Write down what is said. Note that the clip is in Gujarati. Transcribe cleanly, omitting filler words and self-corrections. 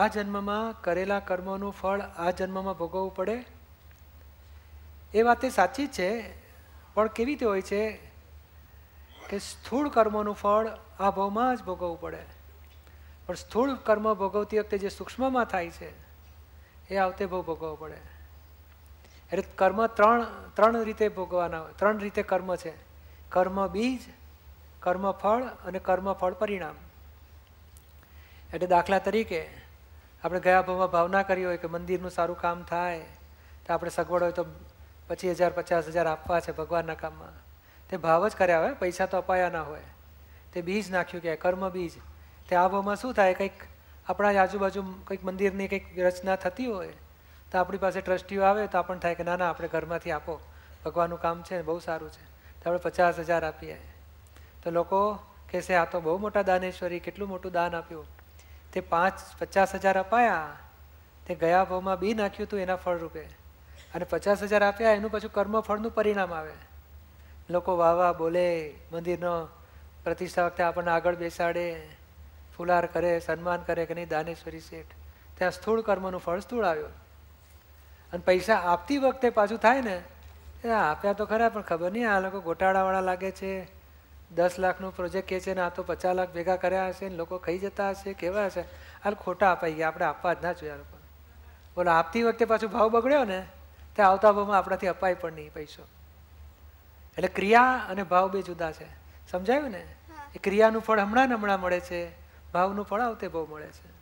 આ જન્મમાં કરેલા કર્મોનું ફળ આ જન્મમાં ભોગવવું પડે? એ વાત એ સાચી જ છે, પણ કેવી રીતે હોય છે કે સ્થૂળ કર્મોનું ફળ આ ભાવમાં જ ભોગવવું પડે, પણ સ્થૂળ કર્મ ભોગવતી વખતે જે સૂક્ષ્મમાં થાય છે એ આવતે બહુ ભોગવવું પડે. એટલે કર્મ ત્રણ રીતે ભોગવવાના હોય. 3 રીતે કર્મ છે: કર્મ બીજ, કર્મ ફળ અને કર્મ ફળ પરિણામ. એટલે દાખલા તરીકે આપણે ગયા ભાવમાં ભાવના કરી હોય કે મંદિરનું સારું કામ થાય તો આપણે સગવડ હોય તો 25,000 50,000 આપવા છે ભગવાનના કામમાં, તે ભાવ જ કર્યા હોય, પૈસા તો અપાયા ના હોય, તે બીજ નાખ્યું કે કર્મ બીજ. તે આ ભાવમાં શું થાય, કંઈક આપણા આજુબાજુ કંઈક મંદિરની કંઈક રચના થતી હોય તો આપણી પાસે ટ્રસ્ટીઓ આવે તો આપણને થાય કે ના ના આપણે ઘરમાંથી આપો, ભગવાનનું કામ છે બહુ સારું છે, તો આપણે 50,000 આપીએ. તો લોકો કહેશે આ તો બહુ મોટા દાનેશ્વરી, કેટલું મોટું દાન આપ્યું. તે 50,000 અપાયા, તે ગયા ભાવમાં બી નાખ્યું હતું એના ફળ રૂપે, અને 50,000 આપ્યા એનું પાછું કર્મ ફળનું પરિણામ આવે. લોકો વાહ વાહ બોલે, મંદિરનો પ્રતિષ્ઠા વખતે આપણને આગળ બેસાડે, ફુલાર કરે, સન્માન કરે કે નહીં દાનેશ્વરી શેઠ. ત્યાં સ્થૂળ કર્મનું ફળ સ્થૂળ આવ્યું. અને પૈસા આપતી વખતે પાછું થાય ને, આપ્યા તો ખરા પણ ખબર નહીં આ લોકો ગોટાળાવાળા લાગે છે, 10 લાખનું પ્રોજેક્ટ કહે છે ને આ તો 50 લાખ ભેગા કર્યા હશે ને લોકો ખાઈ જતા હશે, કેવા હશે, આ ખોટા અપાઈ ગયા, આપણે આપવા જ ના જોઈએ. લોકો બોલો આપતી વખતે પાછું ભાવ બગડ્યો ને, તે આવતા ભાવમાં આપણાથી અપાય પણ નહીં પૈસો. એટલે ક્રિયા અને ભાવ બે જુદા છે, સમજાયું ને? એ ક્રિયાનું ફળ હમણાં મળે છે, ભાવનું ફળ આવતે બહુ મળે છે.